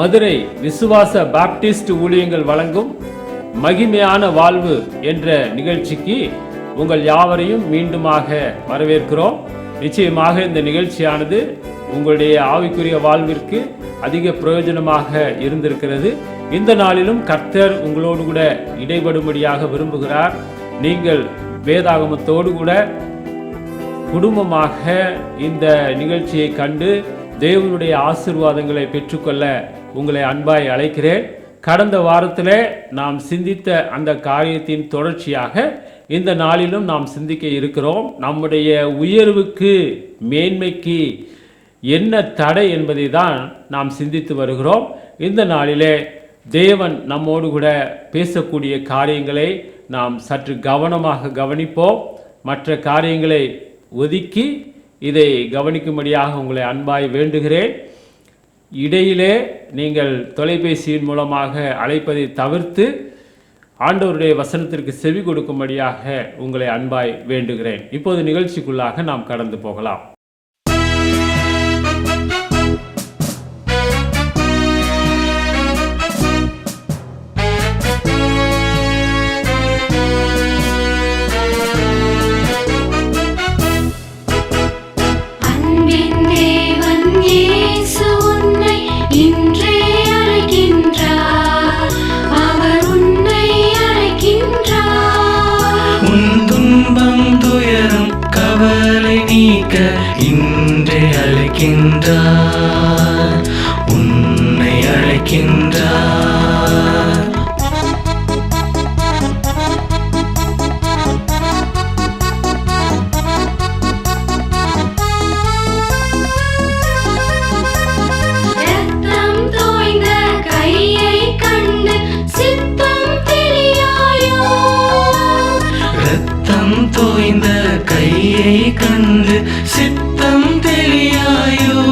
மதுரை விசுவாச பாப்டிஸ்ட் ஊழியங்கள் வழங்கும் மகிமையான வாழ்வு என்ற நிகழ்ச்சிக்கு உங்கள் யாவரையும் மீண்டுமாக வரவேற்கிறோம். நிச்சயமாக இந்த நிகழ்ச்சியானது உங்களுடைய ஆவிக்குரிய வாழ்விற்கு அதிக பிரயோஜனமாக இருந்திருக்கிறது. இந்த நாளிலும் கர்த்தர் உங்களோடு கூட இடைபடும்படியாக விரும்புகிறார். நீங்கள் வேதாகமத்தோடு கூட குடும்பமாக இந்த நிகழ்ச்சியை கண்டு தேவனுடைய ஆசீர்வாதங்களை பெற்றுக்கொள்ள உங்களை அன்பாய் அழைக்கிறேன். கடந்த வாரத்திலே நாம் சிந்தித்த அந்த காரியத்தின் தொடர்ச்சியாக இந்த நாளிலும் நாம் சிந்திக்க இருக்கிறோம். நம்முடைய உயர்வுக்கு மேன்மைக்கு என்ன தடை என்பதை தான் நாம் சிந்தித்து வருகிறோம். இந்த நாளிலே தேவன் நம்மோடு கூட பேசக்கூடிய காரியங்களை நாம் சற்று கவனமாக கவனிப்போம். மற்ற காரியங்களை ஒதுக்கி இதை கவனிக்கும்படியாக உங்களை அன்பாய் வேண்டுகிறேன். இடையிலே நீங்கள் தொலைபேசியின் மூலமாக அழைப்பதை தவிர்த்து ஆண்டவருடைய வசனத்திற்கு செவி கொடுக்கும்படியாக உங்களை அன்பாய் வேண்டுகிறேன். இப்போது நிகழ்ச்சிக்குள்ளாக நாம் கடந்து போகலாம். இன்றே அழைக்கின்றார், உன்னை அழைக்கின்றார். ரத்தம் தோய்ந்த கையை கண்டு சித்தம் தெரியாயோ, ரத்தம் தோய்ந்த கையை கண்டு சித்தம் தெரியாயோ,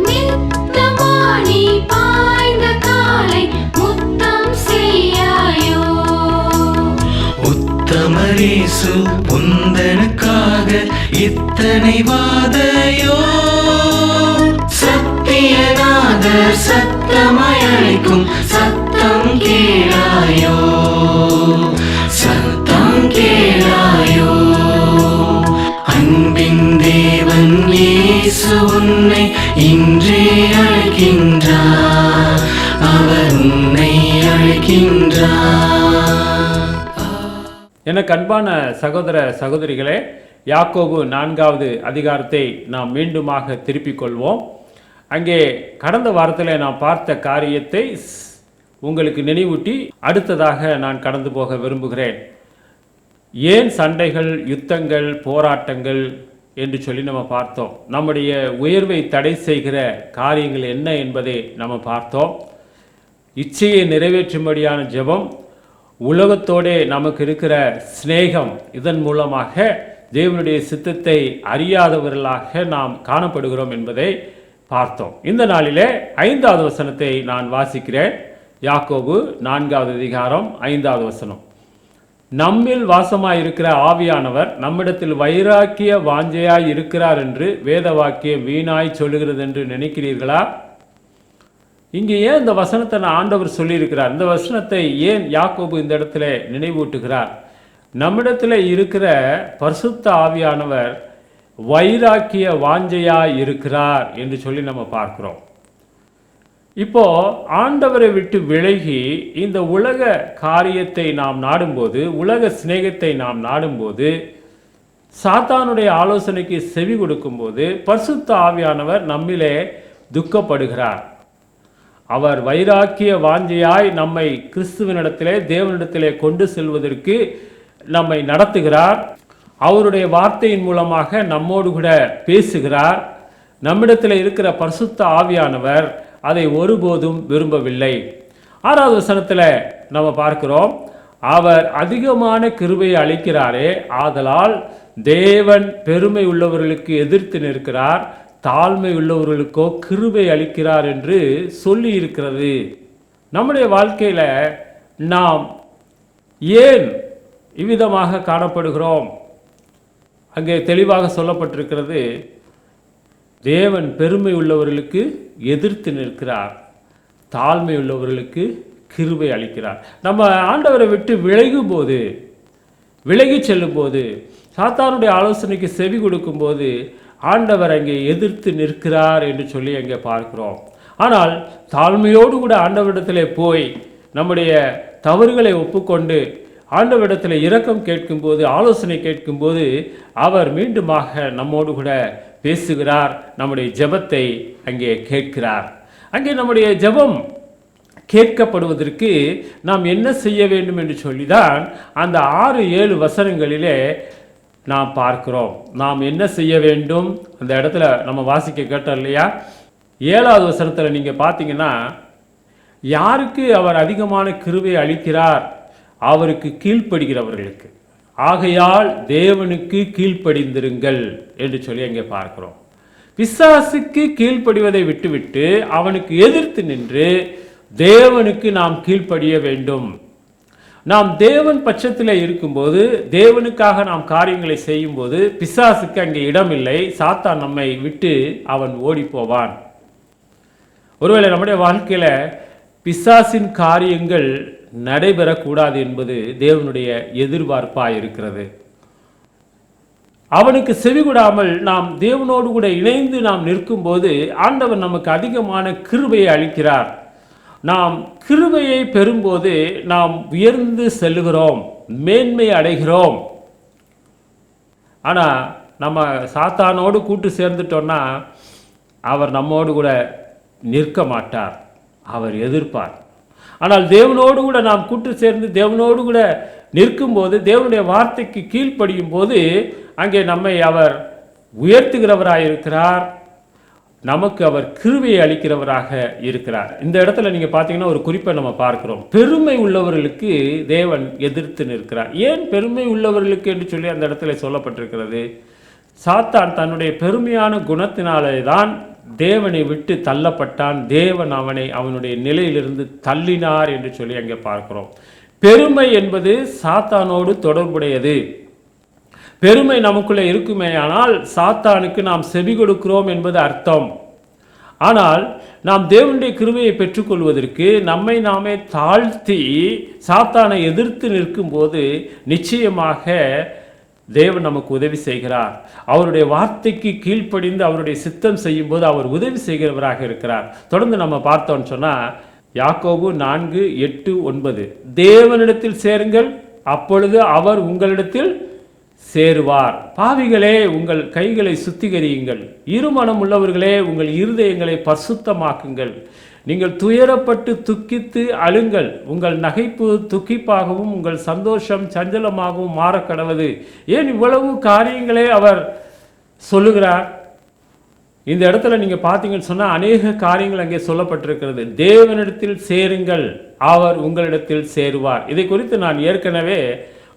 நித்தமானி பாய்ந்த காலை முத்தம் செய்யாயோ, உத்தமரேசு உந்தனுக்காக இத்தனை வாதையோ, சத்தியநாத சத்தமாய் அழைக்கும் சத்தம் கேளாயோ, சத்தம் கேளாயோ. அன்பின் தேவன் இயேசு உன்னை இன்றே அழைக்கின்றார், அவர் உன்னை அழைக்கின்றார். எனக்கு அன்பான சகோதர சகோதரிகளே, யாக்கோபு 4வது அதிகாரத்தை நாம் மீண்டுமாக திருப்பிக் கொள்வோம். அங்கே கடந்த வாரத்தில் நாம் பார்த்த காரியத்தை உங்களுக்கு நினைவூட்டி அடுத்ததாக நான் கடந்து போக விரும்புகிறேன். ஏன் சண்டைகள், யுத்தங்கள், போராட்டங்கள் என்று சொல்லி நம்ம பார்த்தோம். நம்முடைய உயர்வை தடை செய்கிற காரியங்கள் என்ன என்பதை நம்ம பார்த்தோம். இச்சையை நிறைவேற்றும்படியான ஜெபம், உலகத்தோடே நமக்கு இருக்கிற சிநேகம், இதன் மூலமாக தேவனுடைய சித்தத்தை அறியாதவர்களாக நாம் காணப்படுகிறோம் என்பதை பார்த்தோம். இந்த நாளிலே 5வது வசனத்தை நான் வாசிக்கிறேன். யாக்கோபு 4வது அதிகாரம் 5வது வசனம். நம்மில் வாசமாய் இருக்கிற ஆவியானவர் நம்மிடத்தில் வைராக்கிய வாஞ்சையாய் இருக்கிறார் என்று வேத வாக்கியம் வீணாய் சொல்லுகிறது என்று நினைக்கிறீர்களா? இங்கே ஏன் இந்த வசனத்தை ஆண்டவர் சொல்லியிருக்கிறார்? இந்த வசனத்தை ஏன் யாக்கோபு இந்த இடத்துல நினைவூட்டுகிறார்? நம்மிடத்தில் இருக்கிற பரிசுத்த ஆவியானவர் வைராக்கிய வாஞ்சையாய் இருக்கிறார் என்று சொல்லி நம்ம பார்க்கிறோம். இப்போ ஆண்டவரை விட்டு விலகி இந்த உலக காரியத்தை நாம் நாடும்போது, உலக சிநேகத்தை நாம் நாடும்போது, சாத்தானுடைய ஆலோசனைக்கு செவி கொடுக்கும்போது பரிசுத்த ஆவியானவர் நம்மிலே துக்கப்படுகிறார். அவர் வைராக்கிய வாஞ்சையாய் நம்மை கிறிஸ்துவனிடத்திலே, தேவனிடத்திலே கொண்டு செல்வதற்கு நம்மை நடத்துகிறார். அவருடைய வார்த்தையின் மூலமாக நம்மோடு கூட பேசுகிறார். நம்மிடத்தில் இருக்கிற பரிசுத்த ஆவியானவர் அதை ஒருபோதும் விரும்பவில்லை. 6வது வசனத்தில் நம்ம பார்க்கிறோம், அவர் அதிகமான கிருபையை அளிக்கிறாரே, ஆதலால் தேவன் பெருமை உள்ளவர்களுக்கு எதிர்த்து நிற்கிறார், தாழ்மை உள்ளவர்களுக்கோ கிருபை அளிக்கிறார் என்று சொல்லி இருக்கிறது. நம்முடைய வாழ்க்கையில் நாம் ஏன் இவ்விதமாக காணப்படுகிறோம்? அங்கே தெளிவாக சொல்லப்பட்டிருக்கிறது, தேவன் பெருமை உள்ளவர்களுக்கு எதிர்த்து நிற்கிறார், தாழ்மை உள்ளவர்களுக்கு கிருபை அளிக்கிறார். நம்ம ஆண்டவரை விட்டு விலகி செல்லும்போது, சாத்தானுடைய ஆலோசனைக்கு செவி கொடுக்கும்போது ஆண்டவர் அங்கே எதிர்த்து நிற்கிறார் என்று சொல்லி அங்கே பார்க்கிறோம். ஆனால் தாழ்மையோடு கூட ஆண்டவரிடத்தில் போய் நம்முடைய தவறுகளை ஒப்புக்கொண்டு ஆண்டவரிடத்தில் இரக்கம் கேட்கும்போது, ஆலோசனை கேட்கும்போது அவர் மீண்டுமாக நம்மோடு கூட பேசுகிறார், நம்முடைய ஜெபத்தை அங்கே கேட்கிறார். அங்கே நம்முடைய ஜெபம் கேட்கப்படுவதற்கு நாம் என்ன செய்ய வேண்டும் என்று சொல்லிதான் அந்த 6-7 வசனங்களிலே நாம் பார்க்கிறோம். நாம் என்ன செய்ய வேண்டும் அந்த இடத்துல நம்ம வாசிக்க கேட்டோம் இல்லையா? 7வது வசனத்தில் நீங்கள் பார்த்தீங்கன்னா, யாருக்கு அவர் அதிகமான கிருபை அளிக்கிறார்? அவருக்கு கீழ்ப்படுகிறவர்களுக்கு. ஆகையால் தேவனுக்கு கீழ்ப்படிந்திருங்கள் என்று சொல்லி அங்கே பார்க்கிறோம். பிசாசுக்கு கீழ்ப்படிவதை விட்டுவிட்டு அவனுக்கு எதிர்த்து நின்று தேவனுக்கு நாம் கீழ்ப்படிய வேண்டும். நாம் தேவன் பட்சத்தில் இருக்கும்போது, தேவனுக்காக நாம் காரியங்களை செய்யும்போது பிசாசுக்கு அங்கே இடமில்லை. சாத்தான் நம்மை விட்டு அவன் ஓடி போவான். ஒருவேளை நம்முடைய வாழ்க்கையில் பிசாசின் காரியங்கள் நடைபெறக்கூடாது என்பது தேவனுடைய எதிர்பார்ப்பாக இருக்கிறது. அவனுக்கு செவிகொடாமல் நாம் தேவனோடு கூட இணைந்து நாம் நிற்கும்போது ஆண்டவர் நமக்கு அதிகமான கிருபையை அளிக்கிறார். நாம் கிருபையை பெறும்போது நாம் உயர்ந்து செல்லுகிறோம், மேன்மை அடைகிறோம். ஆனால் நம்ம சாத்தானோடு கூட்டு சேர்ந்துட்டோம்னா அவர் நம்மோடு கூட நிற்க மாட்டார், அவர் எதிர்ப்பார். ஆனால் தேவனோடு கூட நாம் கூட்டு சேர்ந்து தேவனோடு கூட நிற்கும்போது, தேவனுடைய வார்த்தைக்கு கீழ்ப்படியும் போது அங்கே நம்மை அவர் உயர்த்துகிறவராயிருக்கிறார், நமக்கு அவர் கிருபையை அளிக்கிறவராக இருக்கிறார். இந்த இடத்துல நீங்கள் பார்த்தீங்கன்னா ஒரு குறிப்பை நம்ம பார்க்கிறோம். பெருமை உள்ளவர்களுக்கு தேவன் எதிர்த்து நிற்கிறார். ஏன் பெருமை உள்ளவர்களுக்கு என்று சொல்லி அந்த இடத்துல சொல்லப்பட்டிருக்கிறது? சாத்தான் தன்னுடைய பெருமையான குணத்தினாலே தான் தேவனை விட்டு தள்ளப்பட்டான். தேவன் அவனுடைய நிலையிலிருந்து தள்ளினார் என்று சொல்லி அங்கே பார்க்கிறோம். பெருமை என்பது சாத்தானோடு தொடர்புடையது. பெருமை நமக்குள்ளே இருக்குமேயானால் சாத்தானுக்கு நாம் செவி கொடுக்கிறோம் என்பது அர்த்தம். ஆனால் நாம் தேவனுடைய கிருபையை பெற்றுக்கொள்வதற்கு நம்மை நாமே தாழ்த்தி சாத்தானை எதிர்த்து நிற்கும்போது நிச்சயமாக தேவன் நமக்கு உதவி செய்கிறார். அவருடைய வார்த்தைக்கு கீழ்ப்படிந்து அவருடைய சித்தம் செய்யும் போது அவர் உதவி செய்கிறவராக இருக்கிறார். தொடர்ந்து நம்ம பார்த்தோம்னு சொன்னால் யாக்கோபு 4:8-9, தேவனிடத்தில் சேருங்கள், அப்பொழுது அவர் உங்களிடத்தில் சேருவார். பாவிகளே, உங்கள் கைகளை சுத்திகரியுங்கள், இருமனம் உள்ளவர்களே உங்கள் இருதயங்களை பரிசுத்தமாக்குங்கள். நீங்கள் துயரப்பட்டு துக்கித்து அழுங்கள், உங்கள் நகைப்பு துக்கிப்பாகவும் உங்கள் சந்தோஷம் சஞ்சலமாகவும் மாறக்கடவது. ஏன் இவ்வளவு காரியங்களே அவர் சொல்லுகிறார்? இந்த இடத்துல நீங்கள் பார்த்தீங்கன்னு சொன்னால் அநேக காரியங்கள் அங்கே சொல்லப்பட்டிருக்கிறது. தேவனிடத்தில் சேருங்கள், அவர் உங்களிடத்தில் சேருவார். இதை குறித்து நான் ஏற்கனவே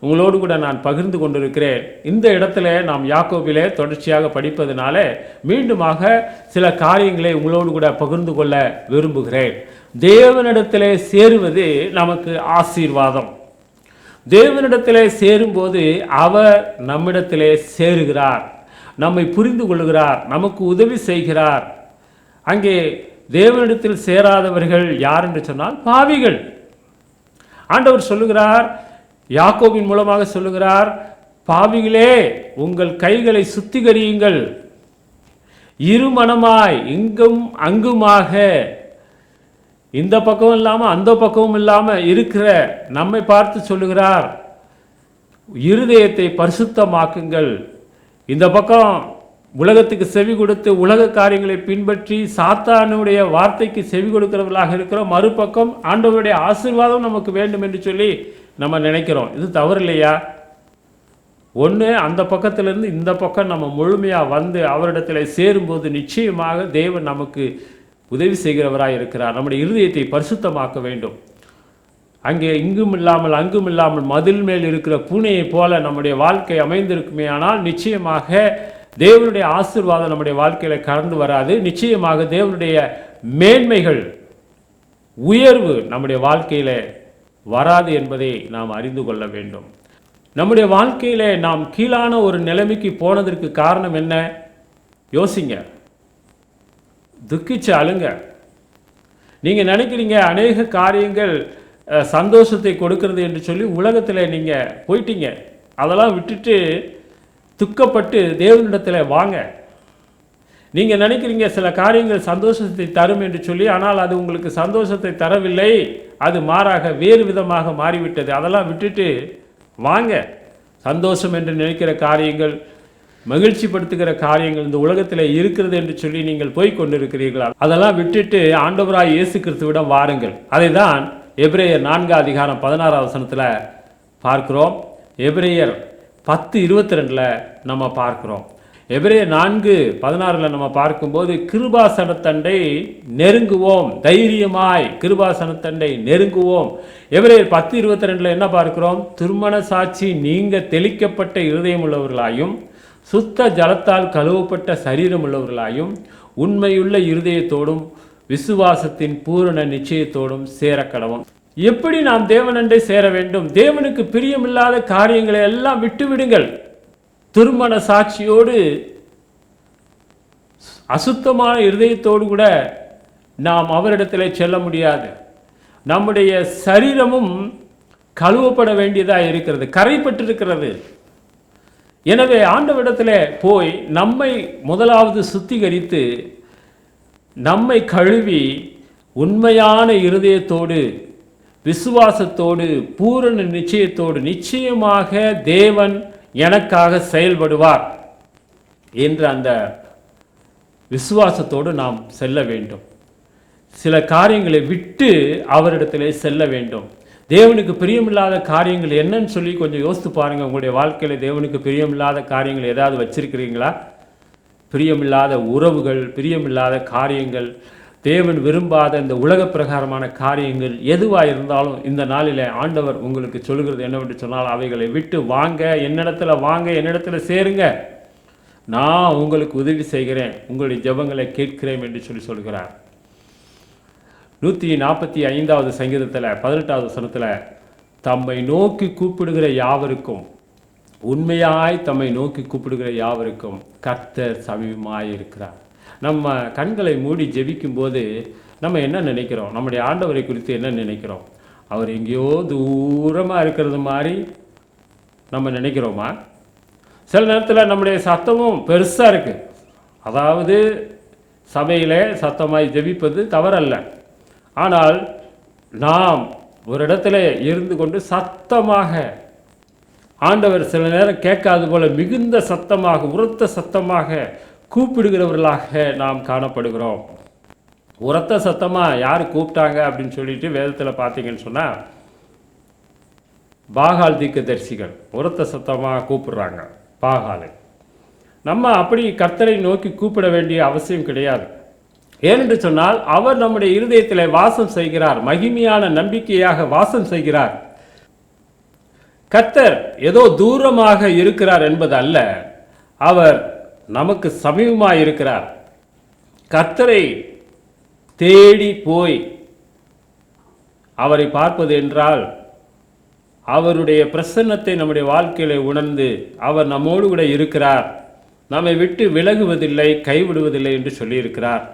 உங்களோடு கூட நான் பகிர்ந்து கொண்டிருக்கிறேன். இந்த இடத்துல நாம் யாக்கோபிலே தொடர்ச்சியாக படிப்பதனால மீண்டுமாக சில காரியங்களை உங்களோடு கூட பகிர்ந்து கொள்ள விரும்புகிறேன். தேவனிடத்திலே சேருவது நமக்கு ஆசீர்வாதம். தேவனிடத்திலே சேரும்போது அவர் நம்மிடத்திலே சேருகிறார், நம்மை புரிந்து கொள்கிறார், நமக்கு உதவி செய்கிறார். அங்கே தேவனிடத்தில் சேராதவர்கள் யார் என்று சொன்னால் பாவிகள். ஆண்டவர் சொல்லுகிறார், யாக்கோபின் மூலமாக சொல்லுகிறார், பாவிகளே உங்கள் கைகளை சுத்திகரியுங்கள், இருமனமாய் இங்கும் அங்குமாக, இந்த பக்கமும் இல்லாமல் அந்த பக்கமும் இல்லாமல் இருக்கிற நம்மை பார்த்து சொல்லுகிறார், இருதயத்தை பரிசுத்தமாக்குங்கள். இந்த பக்கம் உலகத்துக்கு செவி கொடுத்து உலக காரியங்களை பின்பற்றி சாத்தானுடைய வார்த்தைக்கு செவி கொடுக்கிறவர்களாக இருக்கிறோம். மறுபக்கம் ஆண்டவருடைய ஆசீர்வாதம் நமக்கு வேண்டும் என்று சொல்லி நம்ம நினைக்கிறோம். இது தவறு இல்லையா? ஒன்று, அந்த பக்கத்திலிருந்து இந்த பக்கம் நம்ம முழுமையாக வந்து அவரிடத்தில் சேரும்போது நிச்சயமாக தேவன் நமக்கு உதவி செய்கிறவராக இருக்கிறார். நம்முடைய இருதயத்தை பரிசுத்தமாக்க வேண்டும். அங்கே இங்கும் இல்லாமல் அங்கும் இல்லாமல் மதில் மேல் இருக்கிற பூனையை போல நம்முடைய வாழ்க்கை அமைந்திருக்குமே, ஆனால் நிச்சயமாக தேவனுடைய ஆசீர்வாதம் நம்முடைய வாழ்க்கையில் கடந்து வராது. நிச்சயமாக தேவனுடைய மேன்மைகள், உயர்வு நம்முடைய வாழ்க்கையில் வராது என்பதை நாம் அறிந்து கொள்ள வேண்டும். நம்முடைய வாழ்க்கையில் நாம் கீழான ஒரு நிலைமைக்கு போனதற்கு காரணம் என்ன? யோசிங்க. துக்கிச்சு அழுங்க. நீங்கள் நினைக்கிறீங்க அநேக காரியங்கள் சந்தோஷத்தை கொடுக்கிறது என்று சொல்லி உலகத்தில் நீங்கள் போயிட்டீங்க. அதெல்லாம் விட்டுட்டு துக்கப்பட்டு தேவனிடத்தில் வாங்க. நீங்கள் நினைக்கிறீங்க சில காரியங்கள் சந்தோஷத்தை தரும் என்று சொல்லி, ஆனால் அது உங்களுக்கு சந்தோஷத்தை தரவில்லை, அது மாறாக வேறு விதமாக மாறிவிட்டது. அதெல்லாம் விட்டுட்டு வாங்க. சந்தோஷம் என்று நினைக்கிற காரியங்கள், மகிழ்ச்சிப்படுத்துகிற காரியங்கள் இந்த உலகத்தில் இருக்கிறது என்று சொல்லி நீங்கள் போய் கொண்டிருக்கிறீர்களா? அதெல்லாம் விட்டுட்டு ஆண்டவராய் இயேசு கிறிஸ்துவிடம் வாருங்கள். அதை தான் எபிரேயர் 4:16 பார்க்கிறோம். எபிரேயர் 10:22 நம்ம பார்க்கிறோம். எபிரேயர் 4:16 நம்ம பார்க்கும்போது கிருபாசனத்தண்டை நெருங்குவோம், தைரியமாய் கிருபாசனத்தண்டை நெருங்குவோம். எபிரேயர் 10:22 என்ன பார்க்கிறோம்? திருமண சாட்சி நீங்க தெளிக்கப்பட்ட இருதயம் உள்ளவர்களாயும் சுத்த ஜலத்தால் கழுவப்பட்ட சரீரம் உள்ளவர்களாயும் உண்மையுள்ள இருதயத்தோடும் விசுவாசத்தின் பூரண நிச்சயத்தோடும் சேரக்கடவும். எப்படி நாம் தேவனண்டை சேர வேண்டும்? தேவனுக்கு பிரியமில்லாத காரியங்களை எல்லாம் விட்டுவிடுங்கள். திருமண சாட்சியோடு அசுத்தமான இருதயத்தோடு கூட நாம் அவரிடத்தில் செல்ல முடியாது. நம்முடைய சரீரமும் கழுவப்பட வேண்டியதாக இருக்கிறது, கரைப்பட்டிருக்கிறது. எனவே ஆண்டவரிடத்தில் போய் நம்மை முதலாவது சுத்திகரித்து நம்மை கழுவி உண்மையான இருதயத்தோடு விசுவாசத்தோடு பூரண நிச்சயத்தோடு நிச்சயமாக தேவன் எனக்காக செயல்படுவார் என்ற அந்த விசுவாசத்தோடு நாம் செல்ல வேண்டும். சில காரியங்களை விட்டு அவரிடத்திலே செல்ல வேண்டும். தேவனுக்கு பிரியமில்லாத காரியங்கள் என்னன்னு சொல்லி கொஞ்சம் யோசித்து பாருங்கள். உங்களுடைய வாழ்க்கையில் தேவனுக்கு பிரியமில்லாத காரியங்கள் ஏதாவது வச்சிருக்கிறீங்களா? பிரியமில்லாத உறவுகள், பிரியமில்லாத காரியங்கள், தேவன் விரும்பாத இந்த உலக பிரகாரமான காரியங்கள் எதுவாக இருந்தாலும் இந்த நாளில் ஆண்டவர் உங்களுக்கு சொல்லுகிறது என்னவென்று சொன்னால், அவைகளை விட்டு வாங்க, என்னிடத்துல வாங்க, என்னிடத்துல சேருங்க, நான் உங்களுக்கு உதவி செய்கிறேன், உங்களுடைய ஜெபங்களை கேட்கிறேன் என்று சொல்லி சொல்கிறார். 145 சங்கீதத்தில் 18 தம்மை நோக்கி கூப்பிடுகிற யாவருக்கும், உண்மையாய் தம்மை நோக்கி கூப்பிடுகிற யாவருக்கும் கர்த்தர் சமீபமாய் இருக்கிறார். நம்ம கண்களை மூடி ஜெபிக்கும் போது நம்ம என்ன நினைக்கிறோம்? நம்முடைய ஆண்டவரை குறித்து என்ன நினைக்கிறோம்? அவர் எங்கேயோ தூரமாக இருக்கிறது மாதிரி நம்ம நினைக்கிறோமா? சில நேரத்தில் நம்முடைய சத்தமும் பெருசாக இருக்குது. அதாவது சபையில் சத்தமாய் ஜெபிப்பது தவறல்ல. ஆனால் நாம் ஒரு இடத்துல இருந்து கொண்டு சத்தமாக, ஆண்டவர் சில நேரம் கேட்காது போல மிகுந்த சத்தமாக, உரத்த சத்தமாக கூப்பிடுகிறவர்களாக நாம் காணப்படுகிறோம். உரத்த சத்தமாக யார் கூப்பிட்டாங்க அப்படின்னு சொல்லிட்டு வேதத்தில் பார்த்தீங்கன்னு சொன்னால், பாகால் தீர்க்கதரிசிகள் உரத்த சத்தமாக கூப்பிடுறாங்க பாகாலை. நம்ம அப்படி கர்த்தரை நோக்கி கூப்பிட வேண்டிய அவசியம் கிடையாது. ஏனென்று சொன்னால் அவர் நம்முடைய இருதயத்தில் வாசம் செய்கிறார், மகிமையான நம்பிக்கையாக வாசம் செய்கிறார். கர்த்தர் ஏதோ தூரமாக இருக்கிறார் என்பது அல்ல, அவர் நமக்கு சமீபமாக இருக்கிறார். கர்த்தரை தேடி போய் அவரை பார்ப்பது என்றால் அவருடைய பிரசன்னத்தை நம்முடைய வாழ்க்கையில உணர்ந்து அவர் நம்மோடு கூட இருக்கிறார், நம்மை விட்டு விலகுவதில்லை, கைவிடுவதில்லை என்று சொல்லியிருக்கிறார்.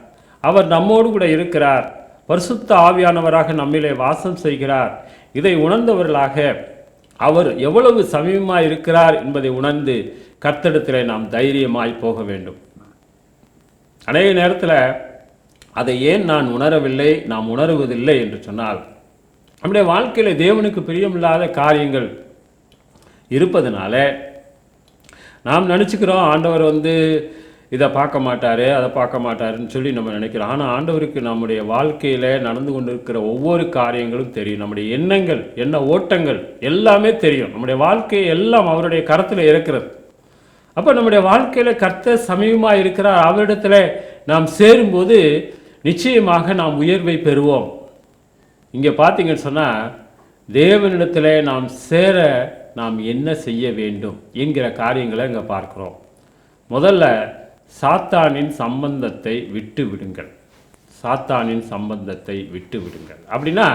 அவர் நம்மோடு கூட இருக்கிறார், பரிசுத்த ஆவியானவராக நம்மிலே வாசம் செய்கிறார். இதை உணர்ந்தவர்களாக அவர் எவ்வளவு சமீபமாக இருக்கிறார் என்பதை உணர்ந்து கர்த்தரிடத்தில் நாம் தைரியமாய் போக வேண்டும். அநேக நேரத்தில் அதை ஏன் நான் உணரவில்லை, நாம் உணருவதில்லை என்று சொன்னால், நம்முடைய வாழ்க்கையில் தேவனுக்கு பிரியமில்லாத காரியங்கள் இருப்பதனால நாம் நினச்சிக்கிறோம் ஆண்டவர் இதை பார்க்க மாட்டார், அதை பார்க்க மாட்டாருன்னு சொல்லி நம்ம நினைக்கிறோம். ஆனால் ஆண்டவருக்கு நம்முடைய வாழ்க்கையில் நடந்து கொண்டு இருக்கிற ஒவ்வொரு காரியங்களும் தெரியும். நம்முடைய எண்ணங்கள், எண்ண ஓட்டங்கள் எல்லாமே தெரியும். நம்முடைய வாழ்க்கை எல்லாம் அவருடைய கரத்தில் இருக்கிறது. அப்போ நம்முடைய வாழ்க்கையில் கர்த்தர் சமீபமாக இருக்கிறார். அவரிடத்தில் நாம் சேரும்போது நிச்சயமாக நாம் உயர்வை பெறுவோம். இங்கே பார்த்தீங்கன்னு சொன்னால், தேவனிடத்தில் நாம் சேர நாம் என்ன செய்ய வேண்டும் என்கிற காரியங்களை இங்கே பார்க்குறோம். முதல்ல சாத்தானின் சம்பந்தத்தை விட்டு விடுங்கள். சாத்தானின் சம்பந்தத்தை விட்டு விடுங்கள் அப்படின்னா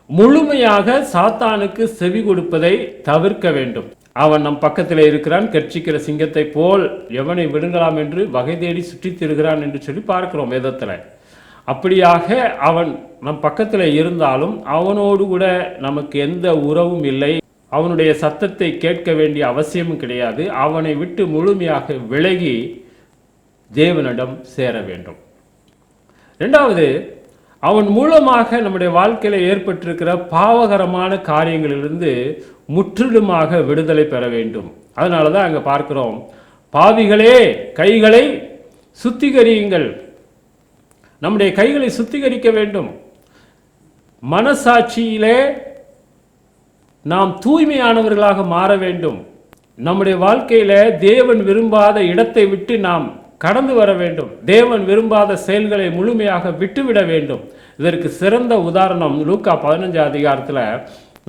முழுமையாக சாத்தானுக்கு செவி கொடுப்பதை தவிர்க்க வேண்டும். அவன் நம் பக்கத்தில் இருக்கிறான், கர்ச்சிக்கிற சிங்கத்தை போல் எவனை விடுங்கலாம் என்று வகை தேடி சுற்றித் திரிகிறான் என்று சொல்லி பார்க்கிறோம் வேதத்தில். அப்படியாக அவன் நம் பக்கத்தில் இருந்தாலும் அவனோடு கூட நமக்கு எந்த உறவும் இல்லை, அவனுடைய சத்தத்தை கேட்க வேண்டிய அவசியமும் கிடையாது. அவனை விட்டு முழுமையாக விலகி தேவனிடம் சேர வேண்டும். இரண்டாவது, அவன் மூலமாக நம்முடைய வாழ்க்கையில் ஏற்பட்டிருக்கிற பாவகரமான காரியங்களிலிருந்து முற்றிலுமாக விடுதலை பெற வேண்டும். அதனால தான் அங்கே பார்க்கிறோம், பாவிகளே கைகளை சுத்திகரியுங்கள். நம்முடைய கைகளை சுத்திகரிக்க வேண்டும். மனசாட்சியிலே நாம் தூய்மையானவர்களாக மாற வேண்டும். நம்முடைய வாழ்க்கையில தேவன் விரும்பாத இடத்தை விட்டு நாம் கடந்து வர வேண்டும். தேவன் விரும்பாத செயல்களை முழுமையாக விட்டுவிட வேண்டும். இதற்கு சிறந்த உதாரணம் லூக்கா 15 அதிகாரத்தில்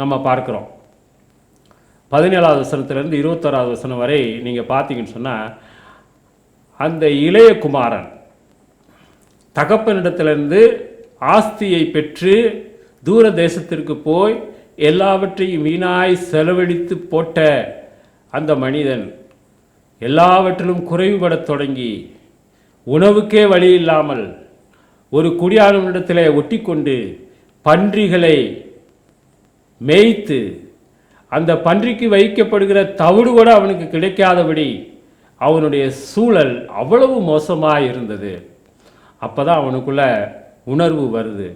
நம்ம பார்க்கிறோம். 17வது வசனத்திலிருந்து 21வது வசனம் வரை நீங்கள் பார்த்தீங்கன்னு சொன்னால், அந்த இளைய குமாரன் தகப்பனிடத்திலிருந்து ஆஸ்தியை பெற்று தூர தேசத்திற்கு போய் எல்லாவற்றையும் வீணாய் செலவழித்து போட்ட அந்த மனிதன் எல்லாவற்றிலும் குறைவுபடத் தொடங்கி உணவுக்கே வழி இல்லாமல் ஒரு குடியானவனிடத்தில் ஒட்டி கொண்டு பன்றிகளை மேய்த்து அந்த பன்றிக்கு வைக்கப்படுகிற தவிடு கூட அவனுக்கு கிடைக்காதபடி அவனுடைய சூழல் அவ்வளவு மோசமாக இருந்தது. அப்போ தான் அவனுக்குள்ள உணர்வு வருது,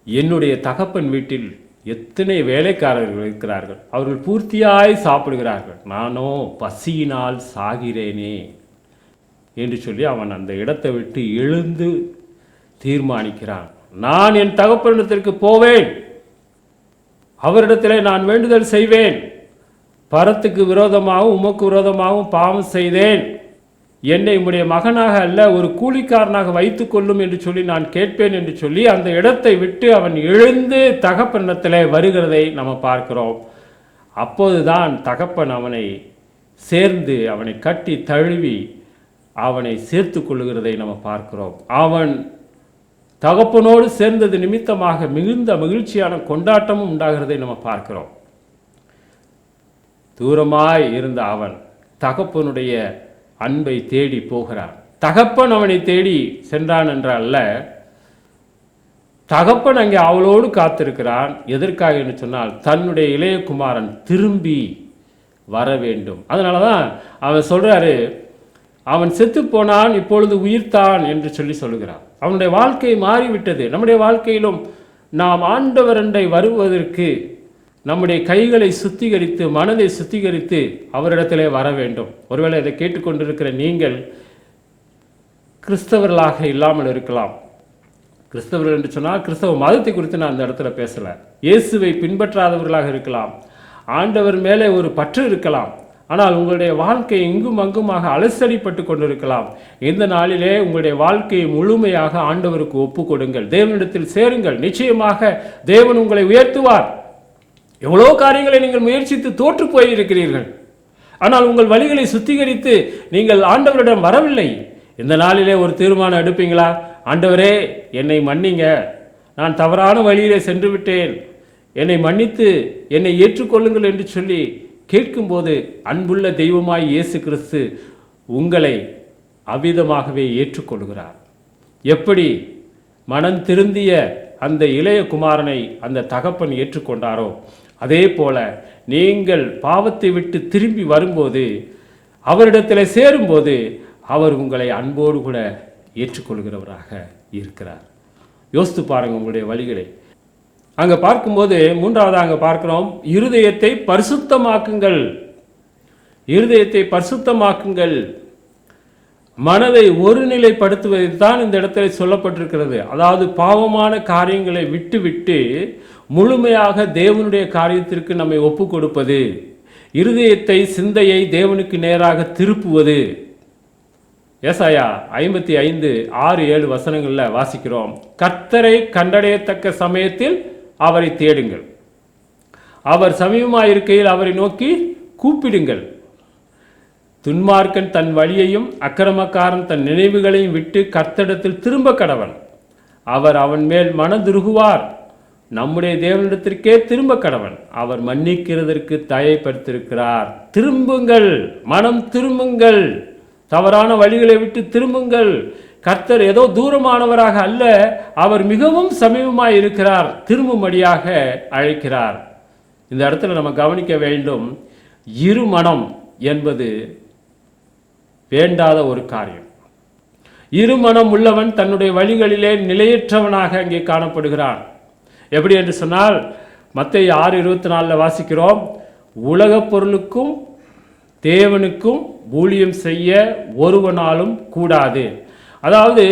என்னுடைய தகப்பன் வீட்டில் எத்தனை வேலைக்காரர்கள் இருக்கிறார்கள், அவர்கள் பூர்த்தியாய் சாப்பிடுகிறார்கள், நானோ பசியினால் சாகிறேனே என்று சொல்லி அவன் அந்த இடத்தை விட்டு எழுந்து தீர்மானிக்கிறான். நான் என் தகப்பனிடத்திற்கு போவேன், அவரிடத்திலே நான் வேண்டுதல் செய்வேன், பரத்துக்கு விரோதமாகவும் உமக்கு விரோதமாகவும் பாவம் செய்தேன், என்னை உம்முடைய மகனாக அல்ல ஒரு கூலிக்காரனாக வைத்துக் கொள்ளும் என்று சொல்லி நான் கேட்பேன் என்று சொல்லி அந்த இடத்தை விட்டு அவன் எழுந்து தகப்பனிடத்தில் வருகிறதை நம்ம பார்க்கிறோம். அப்போதுதான் தகப்பன் அவனை சேர்ந்து அவனை கட்டி தழுவி அவனை சேர்த்து கொள்ளுகிறதை நம்ம பார்க்கிறோம். அவன் தகப்பனோடு சேர்ந்தது நிமித்தமாக மிகுந்த மகிழ்ச்சியான கொண்டாட்டமும் உண்டாகிறதை நம்ம பார்க்கிறோம். தூரமாய் இருந்த அவன் தகப்பனுடைய அன்பை தேடி போகிறான். தகப்பன் அவனை தேடி சென்றான் என்றல்ல, தகப்பன் அங்கே அவளோடு காத்திருக்கிறான். எதற்காக என்று சொன்னால், தன்னுடைய இளைய குமாரன் திரும்பி வர வேண்டும். அதனால தான் அவன் சொல்றாரு, அவன் செத்து போனான் இப்பொழுது உயிர்த்தான் என்று சொல்லுகிறான். அவனுடைய வாழ்க்கை மாறிவிட்டது. நம்முடைய வாழ்க்கையிலும் நாம் ஆண்டவரண்டை வருவதற்கு நம்முடைய கைகளை சுத்திகரித்து மனதை சுத்திகரித்து அவரிடத்திலே வர வேண்டும். ஒருவேளை இதை கேட்டுக்கொண்டிருக்கிற நீங்கள் கிறிஸ்தவர்களாக இல்லாமல் இருக்கலாம். கிறிஸ்தவர்கள் என்று சொன்னால் கிறிஸ்தவ மதத்தை குறித்து நான் அந்த இடத்துல பேசலை. இயேசுவை பின்பற்றாதவர்களாக இருக்கலாம், ஆண்டவர் மேலே ஒரு பற்று இருக்கலாம், ஆனால் உங்களுடைய வாழ்க்கை இங்கும் அங்குமாக அலசடிப்பட்டு கொண்டிருக்கலாம். இந்த நாளிலே உங்களுடைய வாழ்க்கையை முழுமையாக ஆண்டவருக்கு ஒப்பு கொடுங்கள், தேவனிடத்தில் சேருங்கள். நிச்சயமாக தேவன் உங்களை உயர்த்துவார். எவ்வளோ காரியங்களை நீங்கள் முயற்சித்து தோற்று போயிருக்கிறீர்கள், ஆனால் உங்கள் வழிகளை சுத்திகரித்து நீங்கள் ஆண்டவரிடம் வரவில்லை. இந்த நாளிலே ஒரு தீர்மானம் எடுப்பீங்களா? ஆண்டவரே என்னை மன்னிங்க, நான் தவறான வழியிலே சென்று விட்டேன், என்னை மன்னித்து என்னை ஏற்றுக்கொள்ளுங்கள் என்று சொல்லி கேட்கும்போது அன்புள்ள தெய்வமாய் இயேசு கிறிஸ்து உங்களை அவ்விதமாகவே ஏற்றுக்கொள்கிறார். எப்படி மனம் திருந்திய அந்த இளைய குமாரனை அந்த தகப்பன் ஏற்றுக்கொண்டாரோ, அதே போல நீங்கள் பாவத்தை விட்டு திரும்பி வரும்போது, அவரிடத்தில் சேரும்போது அவர் உங்களை அன்போடு கூட ஏற்றுக்கொள்கிறவராக இருக்கிறார். யோசித்து பாருங்கள் உங்களுடைய வழிகளை. அங்கே பார்க்கும்போது மூன்றாவது அங்கே பார்க்கிறோம், இருதயத்தை பரிசுத்தமாக்குங்கள். இருதயத்தை பரிசுத்தமாக்குங்கள். மனதை ஒருநிலைப்படுத்துவது தான் இந்த இடத்துல சொல்லப்பட்டிருக்கிறது. அதாவது பாவமான காரியங்களை விட்டு விட்டு முழுமையாக தேவனுடைய காரியத்திற்கு நம்மை ஒப்பு கொடுப்பது, இருதயத்தை சிந்தையை தேவனுக்கு நேராக திருப்புவது. ஏசாயா 55:6-7 வசனங்களில் வாசிக்கிறோம், கர்த்தரை கண்டடையத்தக்க சமயத்தில் அவரை தேடுங்கள், அவர் சமீபமாயிருக்கையில் அவரை நோக்கி கூப்பிடுங்கள். துன்மார்க்கன் தன் வழியையும் அக்கிரமக்காரன் தன் நினைவுகளையும் விட்டு கர்த்தரிடத்தில் திரும்ப கடவன், அவர் அவன் மேல் மனதுருகுவார், நம்முடைய தேவனிடத்திற்கே திரும்ப கடவன். அவர் மன்னிக்கிறதற்கு தயப்படுத்திருக்கிறார். திரும்புங்கள், மனம் திரும்புங்கள், தவறான வழிகளை விட்டு திரும்புங்கள். கர்த்தர் ஏதோ தூரமானவராக அல்ல, அவர் மிகவும் சமீபமாய் இருக்கிறார், திரும்பும்படியாக அழைக்கிறார். இந்த இடத்துல நம்ம கவனிக்க வேண்டும், இருமனம் என்பது வேண்டாத ஒரு காரியம். இருமனம் உள்ளவன் தன்னுடைய வழிகளிலே நிலையற்றவனாக அங்கே காணப்படுகிறான். எப்படி என்று சொன்னால், மத்தேயு 6:24 வாசிக்கிறோம், உலகப் பொருளுக்கும் தேவனுக்கும் ஊழியம் செய்ய ஒருவனாலும் கூடாது. அதாவது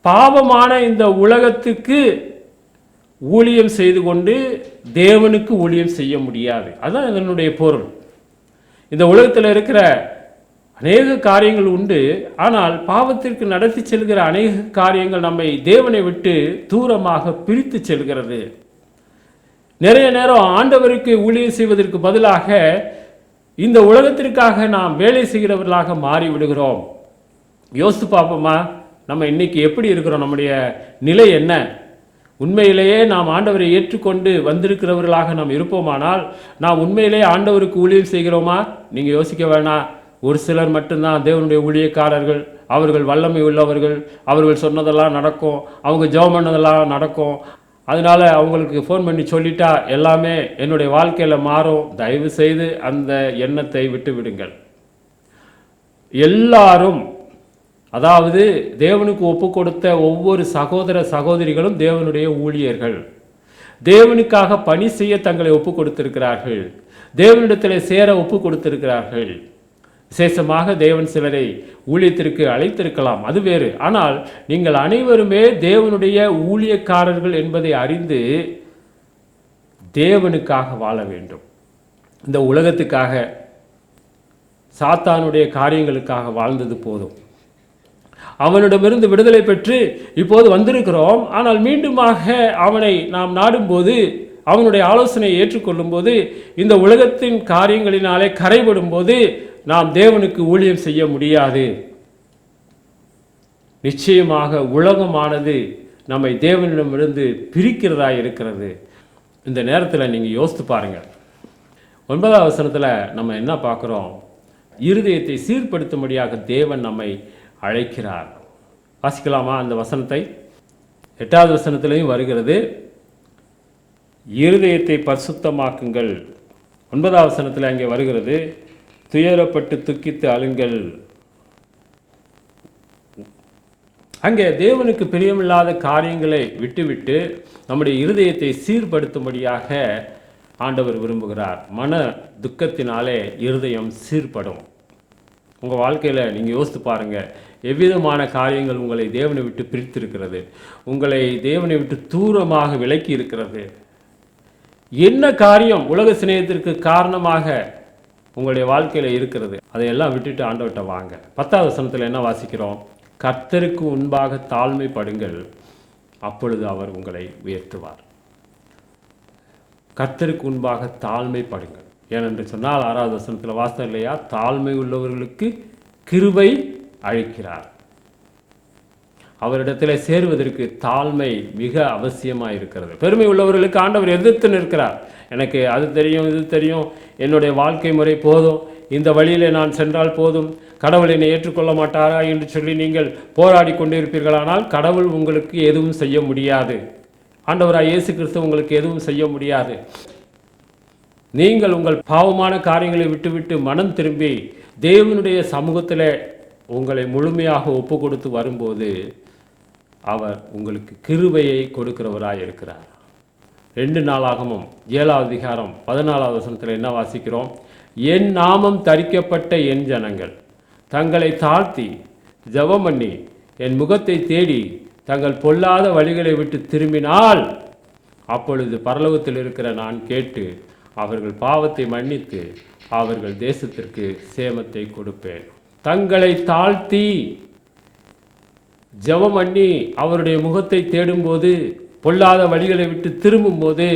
பாவமான இந்த உலகத்துக்கு ஊழியம் செய்து கொண்டு தேவனுக்கு ஊழியம் செய்ய முடியாது. அதுதான் இதனுடைய பொருள். இந்த உலகத்தில் இருக்கிற அநேக காரியங்கள் உண்டு, ஆனால் பாவத்திற்கு நடத்தி செல்கிற அநேக காரியங்கள் நம்மை தேவனை விட்டு தூரமாக பிரித்து செல்கிறது. நிறைய நேரம் ஆண்டவருக்கு ஊழியம் செய்வதற்கு பதிலாக இந்த உலகத்திற்காக நாம் வேலை செய்கிறவர்களாக மாறிவிடுகிறோம். யோசித்து பார்ப்போமா, நம்ம இன்னைக்கு எப்படி இருக்கிறோம்? நம்முடைய நிலை என்ன? உண்மையிலேயே நாம் ஆண்டவரை ஏற்றுக்கொண்டு வந்திருக்கிறவர்களாக நாம் இருப்போமானால் நாம் உண்மையிலேயே ஆண்டவருக்கு ஊழியம் செய்கிறோமா? நீங்கள் யோசிக்க வேணாம். ஒரு சிலர் மட்டும்தான் தேவனுடைய ஊழியக்காரர்கள், அவர்கள் வல்லமை உள்ளவர்கள், அவர்கள் சொன்னதெல்லாம் நடக்கும், அவங்க ஜெபம் பண்ணதெல்லாம் நடக்கும், அதனால் அவங்களுக்கு ஃபோன் பண்ணி சொல்லிட்டா எல்லாமே என்னுடைய வாழ்க்கையில் மாறும். தயவு செய்து அந்த எண்ணத்தை விட்டு விடுங்கள். எல்லாரும், அதாவது தேவனுக்கு ஒப்பு கொடுத்த ஒவ்வொரு சகோதர சகோதரிகளும் தேவனுடைய ஊழியர்கள். தேவனுக்காக பணி செய்ய தங்களை ஒப்பு கொடுத்திருக்கிறார்கள். தேவனிடத்தில் சேர ஒப்பு கொடுத்திருக்கிறார்கள். விசேஷமாக தேவன் சிலரை ஊழியத்திற்கு அழைத்திருக்கலாம், அது வேறு. ஆனால் நீங்கள் அனைவருமே தேவனுடைய ஊழியக்காரர்கள் என்பதை அறிந்து தேவனுக்காக வாழ வேண்டும். இந்த உலகத்துக்காக சாத்தானுடைய காரியங்களுக்காக வாழ்ந்தது போதும். அவனிடமிருந்து விடுதலை பெற்று இப்போது வந்திருக்கிறோம். ஆனால் மீண்டுமாக அவனை நாம் நாடும்போது, அவனுடைய ஆலோசனையை ஏற்றுக்கொள்ளும் போது, இந்த உலகத்தின் காரியங்களினாலே கரைபடும் போது நாம் தேவனுக்கு ஊழியம் செய்ய முடியாது. நிச்சயமாக உலகமானது நம்மை தேவனிடமிருந்து பிரிக்கிறதா இருக்கிறது. இந்த நேரத்தில் நீங்கள் யோசித்து பாருங்கள். 9ஆம் வசனத்தில் நம்ம என்ன பார்க்குறோம்? இருதயத்தை சீர்படுத்தும்படியாக தேவன் நம்மை அழைக்கிறார். வாசிக்கலாமா அந்த வசனத்தை? 8வது வசனத்திலையும் வருகிறது, இருதயத்தை பரிசுத்தமாக்குங்கள். 9ஆம் வசனத்தில் அங்கே வருகிறது, துயரப்பட்டு துக்கித்து அழுங்கள். அங்கே தேவனுக்கு பிரியமில்லாத காரியங்களை விட்டுவிட்டு நம்முடைய இருதயத்தை சீர்படுத்தும்படியாக ஆண்டவர் விரும்புகிறார். மன துக்கத்தினாலே இருதயம் சீர்படும். உங்கள் வாழ்க்கையில் நீங்கள் யோசித்து பாருங்கள், எவ்விதமான காரியங்கள் உங்களை தேவனை விட்டு பிரித்திருக்கிறது, உங்களை தேவனை விட்டு தூரமாக விலக்கி இருக்கிறது. என்ன காரியம் உலக சிநேகத்திற்கு காரணமாக உங்களுடைய வாழ்க்கையில் இருக்கிறது? அதையெல்லாம் விட்டுட்டு ஆண்டவர்கிட்ட வாங்க. 10வது வசனத்தில் என்ன வாசிக்கிறோம்? கர்த்தருக்கு முன்பாக தாழ்மைப்படுங்கள், அப்பொழுது அவர் உங்களை உயர்த்துவார். கர்த்தருக்கு முன்பாக தாழ்மைப்படுங்கள். ஏனென்று சொன்னால் 6வது வசனத்தில் வாசித்தோம் இல்லையா, தாழ்மை உள்ளவர்களுக்கு கிருபை அளிக்கிறார். அவரிடத்தில் சேருவதற்கு தாழ்மை மிக அவசியமாக இருக்கிறது. பெருமை உள்ளவர்களுக்கு ஆண்டவர் எதிர்த்து நிற்கிறார். எனக்கு அது தெரியும், இது தெரியும், என்னுடைய வாழ்க்கை முறை போதும், இந்த வழியிலே நான் சென்றால் போதும், கடவுள் என்னை ஏற்றுக்கொள்ள மாட்டாரா என்று சொல்லி நீங்கள் போராடி கொண்டிருப்பீர்களானால் கடவுள் உங்களுக்கு எதுவும் செய்ய முடியாது. ஆண்டவராய் இயேசு கிறிஸ்து உங்களுக்கு எதுவும் செய்ய முடியாது. நீங்கள் உங்கள் பாவமான காரியங்களை விட்டுவிட்டு மனம் திரும்பி தேவனுடைய சமூகத்தில் உங்களை முழுமையாக ஒப்பு கொடுத்து வரும்போது அவர் உங்களுக்கு கிருபையை கொடுக்கிறவராய் இருக்கிறார். 2 நாளாகமும் 7வது அதிகாரம் 14வது வசனத்தில் என்ன வாசிக்கிறோம்? என் நாமம் தரிக்கப்பட்ட என் ஜனங்கள் தங்களை தாழ்த்தி ஜெபம் பண்ணி என் முகத்தை தேடி தங்கள் பொல்லாத வழிகளை விட்டு திரும்பினால் அப்பொழுது பரலோகத்தில் இருக்கிற நான் கேட்டு அவர்கள் பாவத்தை மன்னித்து அவர்கள் தேசத்திற்கு சேமத்தை கொடுப்பேன். தங்களை தாழ்த்தி ஜெபம் பண்ணி அவருடைய முகத்தை தேடும்போது, பொல்லாத வழிகளை விட்டு திரும்பும்போது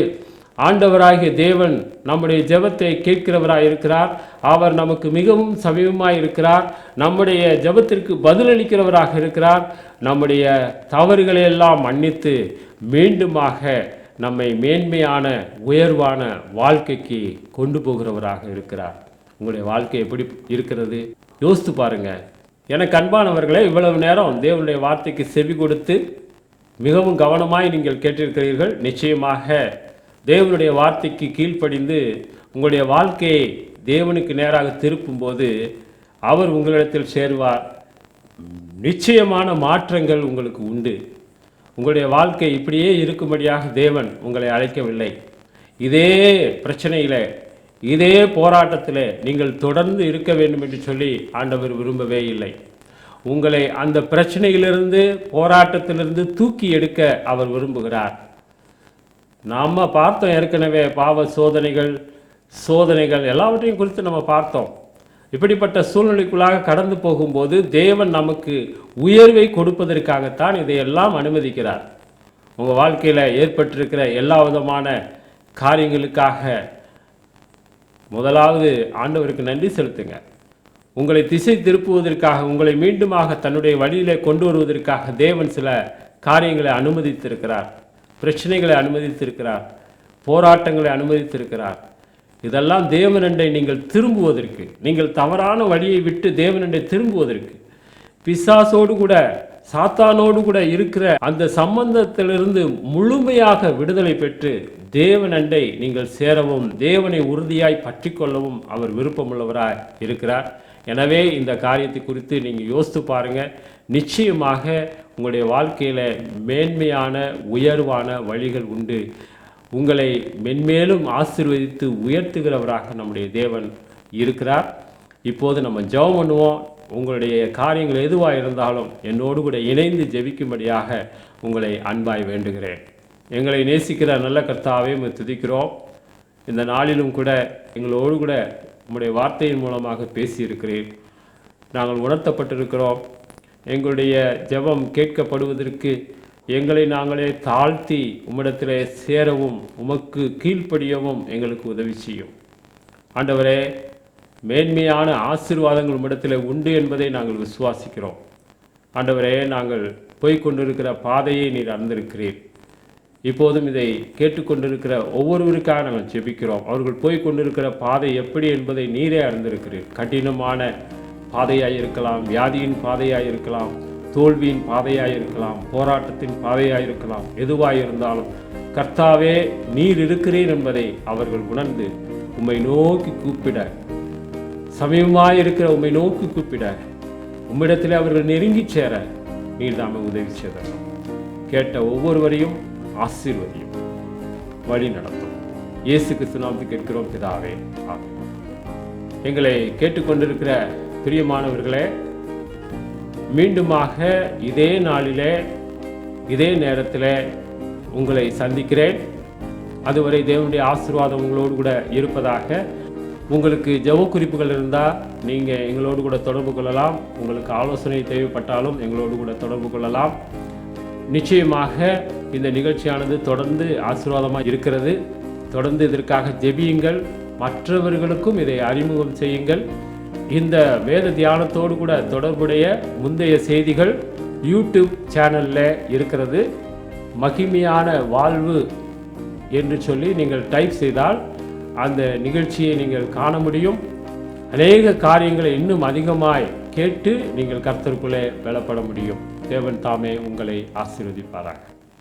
ஆண்டவராகிய தேவன் நம்முடைய ஜெபத்தை கேட்கிறவராய் இருக்கிறார். அவர் நமக்கு மிகவும் சமீபமாய் இருக்கிறார். நம்முடைய ஜெபத்திற்கு பதிலளிக்கிறவராக இருக்கிறார். நம்முடைய தவறுகளை எல்லாம் மன்னித்து மீண்டுமாக நம்மை மேன்மையான உயர்வான வாழ்க்கைக்கு கொண்டு போகிறவராக இருக்கிறார். உங்களுடைய வாழ்க்கை எப்படி இருக்கிறது யோசித்து பாருங்க. எனக்கு அன்பானவர்களே, இவ்வளவு நேரம் தேவனுடைய வார்த்தைக்கு செவி கொடுத்து மிகவும் கவனமாய் நீங்கள் கேட்டிருக்கிறீர்கள். நிச்சயமாக தேவனுடைய வார்த்தைக்கு கீழ்ப்படிந்து உங்களுடைய வாழ்க்கையை தேவனுக்கு நேராக திருப்பும்போது அவர் உங்களிடத்தில் சேருவார். நிச்சயமான மாற்றங்கள் உங்களுக்கு உண்டு. உங்களுடைய வாழ்க்கை இப்படியே இருக்கும்படியாக தேவன் உங்களை அழைக்கவில்லை. இதே பிரச்சனையில், இதே போராட்டத்தில் நீங்கள் தொடர்ந்து இருக்க வேண்டும் என்று சொல்லி ஆண்டவர் விரும்பவே இல்லை. உங்களை அந்த பிரச்சனையிலிருந்து, போராட்டத்திலிருந்து தூக்கி எடுக்க அவர் விரும்புகிறார். நாம் பார்த்தோம் ஏற்கனவே, பாவ சோதனைகள் எல்லாவற்றையும் குறித்து நம்ம பார்த்தோம். இப்படிப்பட்ட சூழ்நிலைக்குள்ளாக கடந்து போகும்போது தேவன் நமக்கு உயர்வை கொடுப்பதற்காகத்தான் இதையெல்லாம் அனுமதிக்கிறார். உங்கள் வாழ்க்கையில் ஏற்பட்டிருக்கிற எல்லா விதமான காரியங்களுக்காக முதலாவது ஆண்டவருக்கு நன்றி செலுத்துங்க. உங்களை திசை திருப்புவதற்காக, உங்களை மீண்டுமாக தன்னுடைய வழியிலே கொண்டு வருவதற்காக தேவன் சில காரியங்களை அனுமதித்திருக்கிறார். பிரச்சனைகளை அனுமதித்திருக்கிறார். போராட்டங்களை அனுமதித்திருக்கிறார். இதெல்லாம் தேவனண்டை நீங்கள் திரும்புவதற்கு, நீங்கள் தவறான வழியை விட்டு தேவனண்டை திரும்புவதற்கு, பிசாசோடு கூட சாத்தானோடு கூட இருக்கிற அந்த சம்பந்தத்திலிருந்து முழுமையாக விடுதலை பெற்று தேவனண்டை நீங்கள் சேரவும், தேவனை உறுதியாய் பற்றி கொள்ளவும் அவர் விருப்பமுள்ளவராய் இருக்கிறார். எனவே இந்த காரியத்தை குறித்து நீங்கள் யோசித்து பாருங்கள். நிச்சயமாக உங்களுடைய வாழ்க்கையில் மேன்மையான உயர்வான வழிகள் உண்டு. உங்களை மென்மேலும் ஆசீர்வதித்து உயர்த்துகிறவராக நம்முடைய தேவன் இருக்கிறார். இப்போது நம்ம ஜெபம் பண்ணுவோம். உங்களுடைய காரியங்கள் எதுவாக இருந்தாலும் என்னோடு கூட இணைந்து ஜெபிக்கும்படியாக உங்களை அன்பாய் வேண்டுகிறேன். எங்களை நேசிக்கிற நல்ல கர்த்தாவே துதிக்கிறோம். இந்த நாளிலும் கூட எங்களோடு கூட உங்களுடைய வார்த்தையின் மூலமாக பேசியிருக்கிறேன். நாங்கள் உணர்த்தப்பட்டிருக்கிறோம். எங்களுடைய ஜெபம் கேட்கப்படுவதற்கு எங்களை நாங்களே தாழ்த்தி உம்மிடத்திலே சேரவும், உமக்கு கீழ்ப்படியவும் எங்களுக்கு உதவி செய்யும். ஆண்டவரே, மேன்மையான ஆசீர்வாதங்கள் உம்மிடத்தில் உண்டு என்பதை நாங்கள் விசுவாசிக்கிறோம். ஆண்டவரே, நாங்கள் போய்கொண்டிருக்கிற பாதையை நீர் அறிந்திருக்கிறீர். இப்போதும் இதை கேட்டுக்கொண்டிருக்கிற ஒவ்வொருவருக்காக நாங்கள் ஜெபிக்கிறோம். அவர்கள் போய்கொண்டிருக்கிற பாதை எப்படி என்பதை நீரே அறிந்திருக்கிறீர். கடினமான பாதையாக இருக்கலாம், வியாதியின் பாதையாக இருக்கலாம், தோல்வியின் பாதையாக இருக்கலாம், போராட்டத்தின் பாதையாக இருக்கலாம். எதுவாக இருந்தாலும் கர்த்தாவே நீர் இருக்கிறீர் என்பதை அவர்கள் உணர்ந்து உம்மை நோக்கி கூப்பிட, சமீபமாக இருக்கிற உம்மை நோக்கி கூப்பிட, உம்மிடத்தில் அவர்கள் நெருங்கி சேர நீர் தாமே உதவி செய்தோம். கேட்ட ஒவ்வொருவரையும் ஆசீர்வதியும், வழி நடத்தும். இயேசு கிறிஸ்து நாமத்தில் கேட்கிறோம் பிதாவே, ஆமென். எங்களை கேட்டுக்கொண்டிருக்கிற பிரியமானவர்களே, மீண்டுமாக இதே நாளிலே இதே நேரத்தில் உங்களை சந்திக்கிறேன். அதுவரை தேவனுடைய ஆசீர்வாதம் உங்களோடு கூட இருப்பதாக. உங்களுக்கு ஜெப குறிப்புகள் இருந்தால் நீங்கள் எங்களோடு கூட தொடர்பு கொள்ளலாம். உங்களுக்கு ஆலோசனை தேவைப்பட்டாலும் எங்களோடு கூட தொடர்பு கொள்ளலாம். நிச்சயமாக இந்த நிகழ்ச்சியானது தொடர்ந்து ஆசீர்வாதமாக இருக்கிறது. தொடர்ந்து இதற்காக ஜெபியுங்கள். மற்றவர்களுக்கும் இதை அறிமுகம் செய்யுங்கள். இந்த வேத தியானத்தோடு கூட தொடர்புடைய முந்தைய செய்திகள் யூடியூப் சேனலில் இருக்கிறது. மகிமையான வாழ்வு என்று சொல்லி நீங்கள் டைப் செய்தால் அந்த நிகழ்ச்சியை நீங்கள் காண முடியும். அநேக காரியங்களை இன்னும் அதிகமாய் கேட்டு நீங்கள் கர்த்தருக்குள்ளே பலப்பட முடியும். தேவன் தாமே உங்களை ஆசீர்வதிப்பாராக.